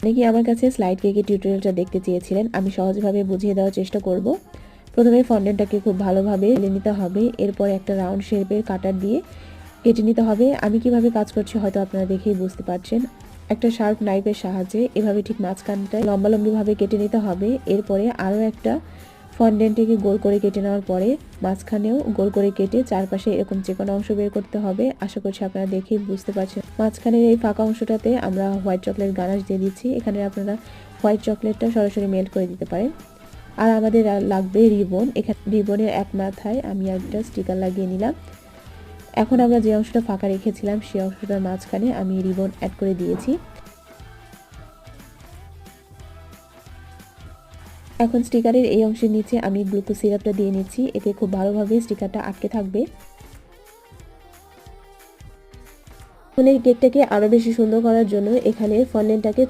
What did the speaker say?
অনেকেই আমার কাছে স্লাইড কেকের টিউটোরিয়ালটা দেখতে চেয়েছিলেন, আমি সহজভাবে বুঝিয়ে দেওয়ার চেষ্টা করব। প্রথমে ফন্ডেন্টটাকে খুব ভালোভাবে ঢেলে নিতে হবে, এরপর একটা রাউন্ড শেপের কাটার দিয়ে কেটে নিতে হবে। আমি কিভাবে কাজ করছি হয়তো আপনারা দেখেই বুঝতে পারছেন। একটা শার্প নাইফের সাহায্যে এভাবে ঠিক মাঝখানটায় লম্বালম্বিভাবে কেটে নিতে হবে। এরপরে আরও একটা ফন্ডেন্টটিকে গোল করে কেটে নেওয়ার পরে মাঝখানেও গোল করে কেটে চারপাশে এরকম চিকন অংশ বের করতে হবে। আশা করছি আপনারা দেখেই বুঝতে পারছেন। মাঝখানের এই ফাঁকা অংশটাতে আমরা হোয়াইট চকলেট গানাশ দিয়ে দিচ্ছি। এখানে আপনারা হোয়াইট চকলেটটা সরাসরি মেল্ট করে দিতে পারেন। আর আমাদের লাগবে রিবন। এখানে রিবনের এক মাথায় আমি একটা স্টিকার লাগিয়ে নিলাম। এখন আমরা যে অংশটা ফাঁকা রেখেছিলাম সেই অংশটার মাঝখানে আমি রিবন অ্যাড করে দিয়েছি। এখন স্টিকারের এই অংশের নিচে আমি গ্লুকোজ সিরাপটা দিয়ে নিচ্ছি, এতে খুব ভালোভাবে স্টিকারটা আটকে থাকবে। এখন এই কেকটাকে আরও বেশি সুন্দর করার জন্য এখানে ফন্ডেন্টটাকে